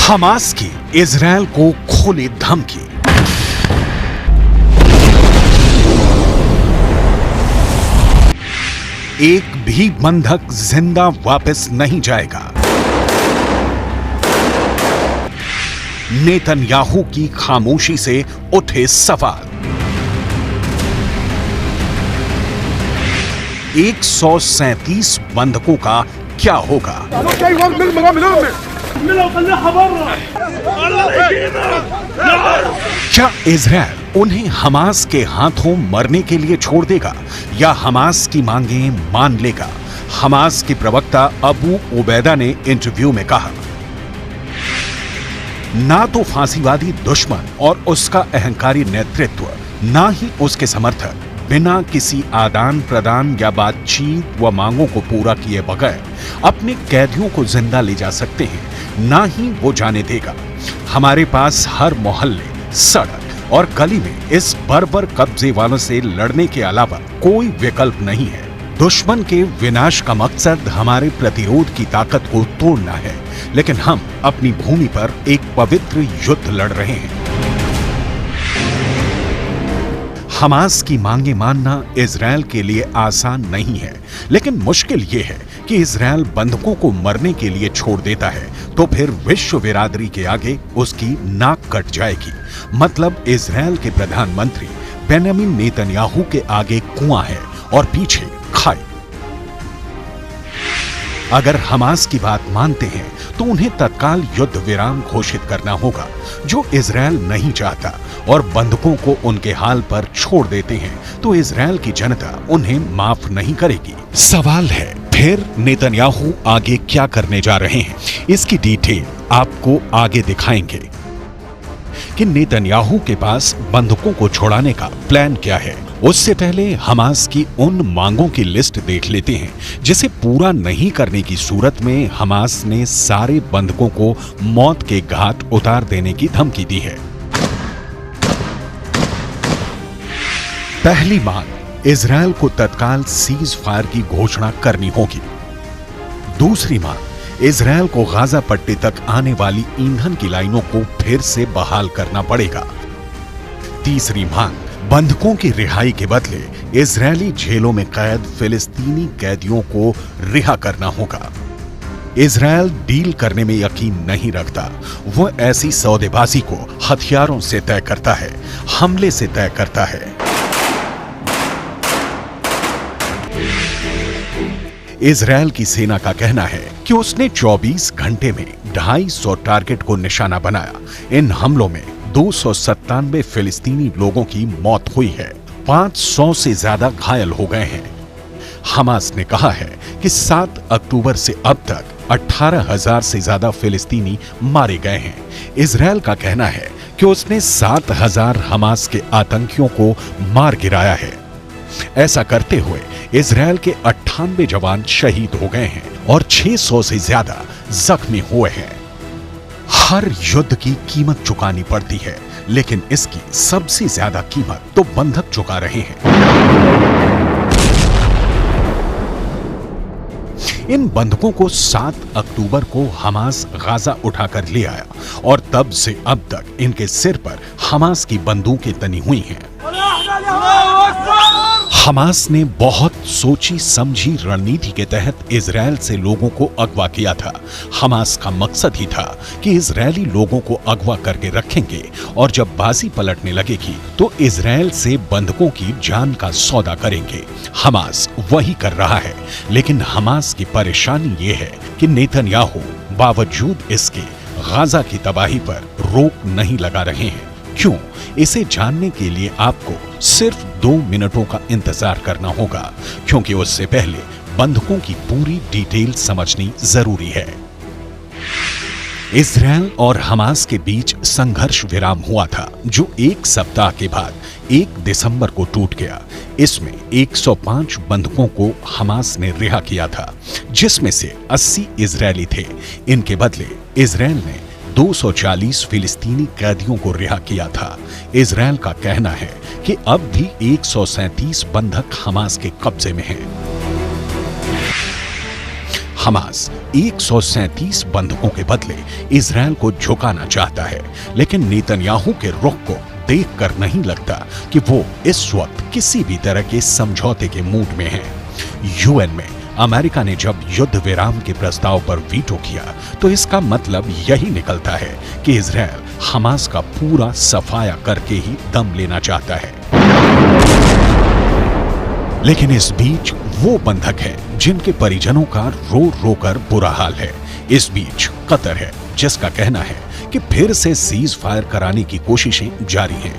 Hamas की Israel को खुली धमकी। एक भी बंधक जिंदा वापस नहीं जाएगा। नेतन्याहू की खामोशी से उठे सवाल। 137 बंधकों का क्या होगा? क्या इजरायल उन्हें हमास के हाथों मरने के लिए छोड़ देगा या हमास की मांगें मान लेगा? हमास के प्रवक्ता अबू उबैदा ने इंटरव्यू में कहा, ना तो फांसीवादी दुश्मन और उसका अहंकारी नेतृत्व, ना ही उसके समर्थक बिना किसी आदान प्रदान या बातचीत व मांगों को पूरा किए बगैर अपने कैदियों को जिंदा ले जा सकते हैं, ना ही वो जाने देगा। हमारे पास हर मोहल्ले, सड़क और गली में इस बर्बर कब्जे वालों से लड़ने के अलावा कोई विकल्प नहीं है। दुश्मन के विनाश का मकसद हमारे प्रतिरोध की ताकत को तोड़ना है, लेकिन हम अपनी भूमि पर एक पवित्र युद्ध लड़ रहे हैं। हमास की मांगे मानना इजरायल के लिए आसान नहीं है, लेकिन मुश्किल यह है कि इजरायल बंधकों को मरने के लिए छोड़ देता है तो फिर विश्व बिरादरी के आगे उसकी नाक कट जाएगी। मतलब इजरायल के प्रधानमंत्री बेंजामिन नेतन्याहू के आगे कुआं है और पीछे खाई। अगर हमास की बात मानते हैं तो उन्हें तत्काल युद्ध विराम घोषित करना होगा, जो इजरायल नहीं चाहता, और बंधकों को उनके हाल पर छोड़ देते हैं तो इजरायल की जनता उन्हें माफ नहीं करेगी। सवाल है, फिर नेतन्याहू आगे क्या करने जा रहे हैं? इसकी डिटेल आपको आगे दिखाएंगे कि नेतन्याहू के पास बंधकों को छुड़ाने का प्लान क्या है। उससे पहले हमास की उन मांगों की लिस्ट देख लेते हैं जिसे पूरा नहीं करने की सूरत में हमास ने सारे बंधकों को मौत के घाट उतार देने की धमकी दी है। पहली मांग, इजरायल को तत्काल सीज फायर की घोषणा करनी होगी। दूसरी मांग, इजरायल को गाजा पट्टी तक आने वाली ईंधन की लाइनों को फिर से बहाल करना पड़ेगा। तीसरी मांग, बंधकों की रिहाई के बदले इजरायली जेलों में कैद फिलिस्तीनी कैदियों को रिहा करना होगा। इजरायल डील करने में यकीन नहीं रखता। वह ऐसी सौदेबाजी को हथियारों से तय करता है, हमले से तय करता है। इजरायल की सेना का कहना है कि उसने 24 घंटे में 250 टारगेट को निशाना बनाया। इन हमलों में 297 फिलिस्तीनी लोगों की मौत हुई है, 500 से ज्यादा घायल हो गए हैं। हमास ने कहा है कि 7 अक्टूबर से अब तक 18,000 से ज्यादा फिलिस्तीनी मारे गए हैं। इजरायल का कहना है कि उसने 7,000 हमास के आतंकियों को मार गिराया है। ऐसा करते हुए इजरायल के 98 जवान शहीद हो गए हैं और 600 से ज्यादा जख्मी हुए हैं। हर युद्ध की कीमत चुकानी पड़ती है, लेकिन इसकी सबसे ज्यादा कीमत तो बंधक चुका रहे हैं। इन बंधकों को 7 अक्टूबर को हमास गाजा उठाकर ले आया और तब से अब तक इनके सिर पर हमास की बंदूकें तनी हुई हैं। हमास ने बहुत सोची समझी रणनीति के तहत इजरायल से लोगों को अगवा किया था। हमास का मकसद ही था कि इजरायली लोगों को अगवा करके रखेंगे और जब बाजी पलटने लगेगी तो इजरायल से बंधकों की जान का सौदा करेंगे। हमास वही कर रहा है, लेकिन हमास की परेशानी ये है कि नेतन्याहू बावजूद इसके गाजा की तबाही पर रोक नहीं लगा रहे हैं। क्यों? इसे जानने के लिए आपको सिर्फ 2 मिनटों का इंतजार करना होगा, क्योंकि उससे पहले बंधकों की पूरी डिटेल समझनी जरूरी है। इजरायल और हमास के बीच संघर्ष विराम हुआ था, जो 1 सप्ताह के बाद 1 दिसंबर को टूट गया। इसमें 105 बंधकों को हमास ने रिहा किया था, जिसमें से 80 इजरायली थे। इनके बदले इजरायल ने 240 फिलिस्तीनी कैदियों को रिहा किया था। इजरायल का कहना है कि अब भी 137 बंधक हमास के कब्जे में हैं। हमास 137 बंधकों के बदले इजरायल को झुकाना चाहता है, लेकिन नेतन्याहू के रुख को देखकर नहीं लगता कि वो इस वक्त किसी भी तरह के समझौते के मूड में है। यूएन में अमेरिका ने जब युद्ध विराम के प्रस्ताव पर वीटो किया तो इसका मतलब यही निकलता है कि इजरायल हमास का पूरा सफाया करके ही दम लेना चाहता है। लेकिन इस बीच वो बंधक है जिनके परिजनों का रो रो कर बुरा हाल है। इस बीच कतर है जिसका कहना है कि फिर से सीज फायर कराने की कोशिशें जारी हैं।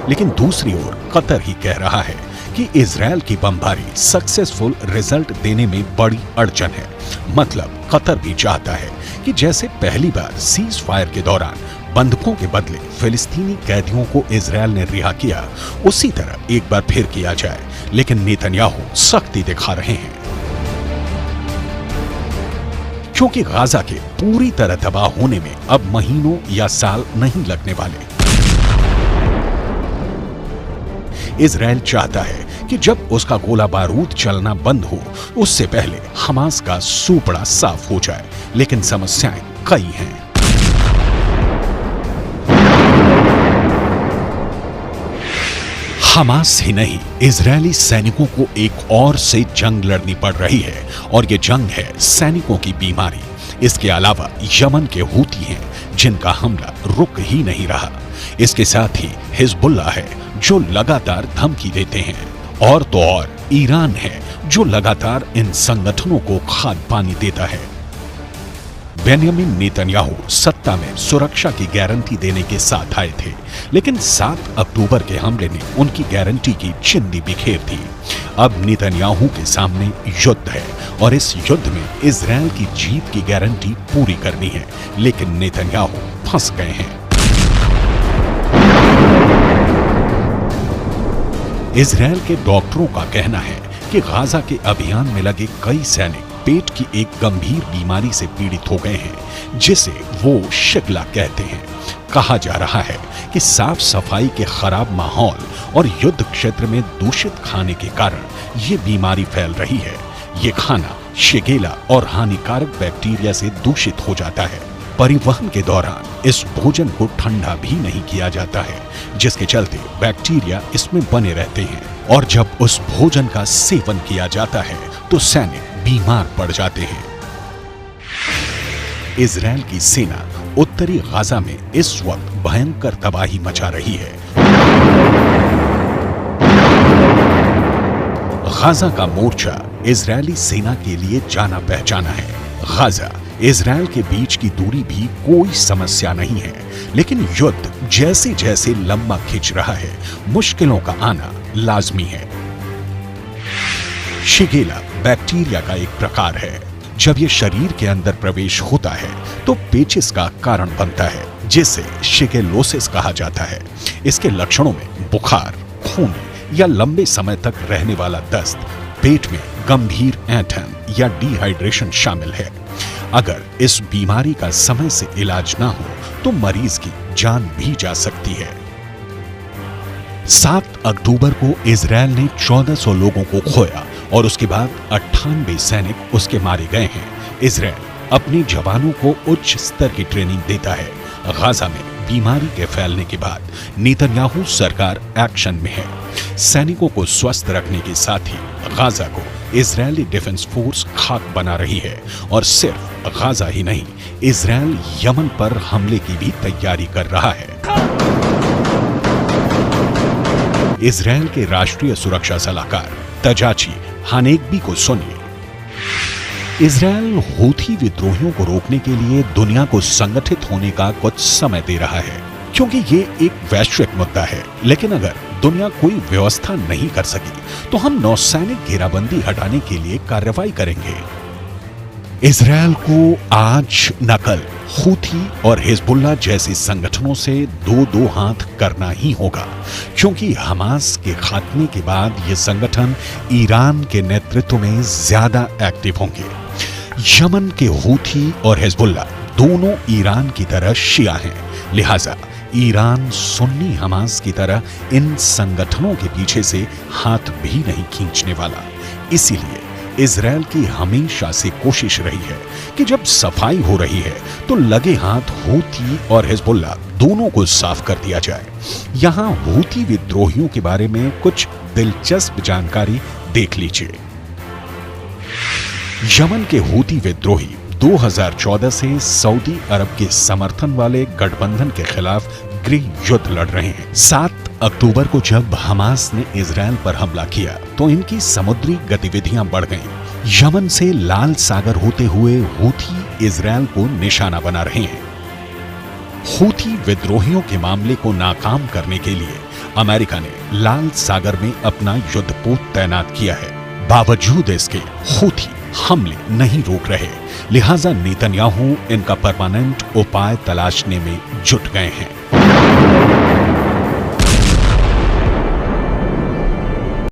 लेकिन दूसरी ओर कतर ही कह रहा है कि इजरायल की बमबारी सक्सेसफुल रिजल्ट देने में बड़ी अड़चन है। मतलब कतर भी चाहता है कि जैसे पहली बार सीज फायर के दौरान बंधकों के बदले फिलिस्तीनी कैदियों को इजरायल ने रिहा किया, उसी तरह एक बार फिर किया जाए। लेकिन नेतन्याहू सख्ती दिखा रहे हैं क्योंकि गाजा के पूरी तरह तबाह होने में अब महीनों या साल नहीं लगने वाले। इजरायल चाहता है कि जब उसका गोला बारूद चलना बंद हो उससे पहले हमास का सूपड़ा साफ हो जाए, लेकिन समस्याएं कई हैं। हमास ही नहीं, इजरायली सैनिकों को एक और से जंग लड़नी पड़ रही है और ये जंग है सैनिकों की बीमारी। इसके अलावा यमन के हूती हैं जिनका हमला रुक ही नहीं रहा। इसके साथ ही हिजबुल्लाह है जो लगातार धमकी देते हैं, और तो और ईरान है जो लगातार इन संगठनों को खाद पानी देता है। बेंयामिन नेतन्याहू सत्ता में सुरक्षा की गारंटी देने के साथ आए थे, लेकिन 7 अक्टूबर के हमले ने उनकी गारंटी की चिंदी बिखेर दी। अब नेतन्याहू के सामने युद्ध है और इस युद्ध में इजरायल की जीत की गारंटी पूरी करनी है, लेकिन नेतन्याहू फंस गए हैं। इजरायल के डॉक्टरों का कहना है कि गाजा के अभियान में लगे कई सैनिक पेट की एक गंभीर बीमारी से पीड़ित हो गए हैं, जिसे वो शिगला कहते हैं। कहा जा रहा है कि साफ सफाई के खराब माहौल और युद्ध क्षेत्र में दूषित खाने के कारण ये बीमारी फैल रही है। ये खाना शिगेला और हानिकारक बैक्टीरिया से दूषित हो जाता है। परिवहन के दौरान इस भोजन को ठंडा भी नहीं किया जाता है, जिसके चलते बैक्टीरिया इसमें बने रहते हैं, और जब उस भोजन का सेवन किया जाता है तो सैनिक बीमार पड़ जाते हैं। इजरायल की सेना उत्तरी गाजा में इस वक्त भयंकर तबाही मचा रही है। गाजा का मोर्चा इजरायली सेना के लिए जाना पहचाना है। गाजा इजरायल के बीच की दूरी भी कोई समस्या नहीं है, लेकिन युद्ध जैसे जैसे लंबा खिंच रहा है, मुश्किलों का आना लाजमी है। शिगेला बैक्टीरिया का एक प्रकार है। जब यह शरीर के अंदर प्रवेश होता है तो पेचिस का कारण बनता है, जिसे शिगेलोसिस कहा जाता है। इसके लक्षणों में बुखार, खून या लंबे समय तक रहने वाला दस्त, पेट में गंभीर ऐंठन या डिहाइड्रेशन शामिल है। अगर इस बीमारी का समय से इलाज ना हो तो मरीज की जान भी जा सकती है। 7 अक्टूबर को इजरायल ने 1400 लोगों को खोया और उसके बाद 98 सैनिक उसके मारे गए हैं। इजरायल अपने जवानों को उच्च स्तर की ट्रेनिंग देता है। गाजा में बीमारी के फैलने के बाद नेतन्याहू सरकार एक्शन में है। सैनिकों को स्वस्थ रखने के साथ ही गाजा को इजरायली डिफेंस फोर्स खाक बना रही है, और सिर्फ गाजा ही नहीं, इजरायल यमन पर हमले की भी तैयारी कर रहा है। इजरायल के राष्ट्रीय सुरक्षा सलाहकार तजाची हानेगबी को सुनिए। इजरायल हूथी विद्रोहियों को रोकने के लिए दुनिया को संगठित होने का कुछ समय दे रहा है, क्योंकि ये एक वैश्विक मुद्दा है। लेकिन अगर दुनिया कोई व्यवस्था नहीं कर सकी तो हम नौसैनिक घेराबंदी हटाने के लिए कार्रवाई करेंगे। इजरायल को आज न कल हूथी और हिजबुल्लाह जैसे संगठनों से दो हाथ करना ही होगा, क्योंकि हमास के खात्मे के बाद ये संगठन ईरान के नेतृत्व में ज्यादा एक्टिव होंगे। यमन के हूथी और हिजबुल्लाह दोनों ईरान की तरह शिया हैं, लिहाजा ईरान सुन्नी हमास की तरह इन संगठनों के पीछे से हाथ भी नहीं खींचने वाला। इसीलिए इजरायल की हमेशा से कोशिश रही है कि जब सफाई हो रही है तो लगे हाथ हूथी और हिजबुल्लाह दोनों को साफ कर दिया जाए। यहां हूथी विद्रोहियों के बारे में कुछ दिलचस्प जानकारी देख लीजिए। यमन के हूथी विद्रोही 2014 से सऊदी अरब के समर्थन वाले गठबंधन के खिलाफ गृह युद्ध लड़ रहे हैं। 7 अक्टूबर को जब हमास ने इजरायल पर हमला किया तो इनकी समुद्री गतिविधियां बढ़ गईं। यमन से लाल सागर होते हुए हूथी इजरायल को निशाना बना रहे हैं। हूथी विद्रोहियों के मामले को नाकाम करने के लिए अमेरिका ने लाल सागर में अपना युद्धपोत तैनात किया है। बावजूद इसके हूथी हमले नहीं रोक रहे, लिहाजा नेतन्याहू इनका परमानेंट उपाय तलाशने में जुट गए हैं।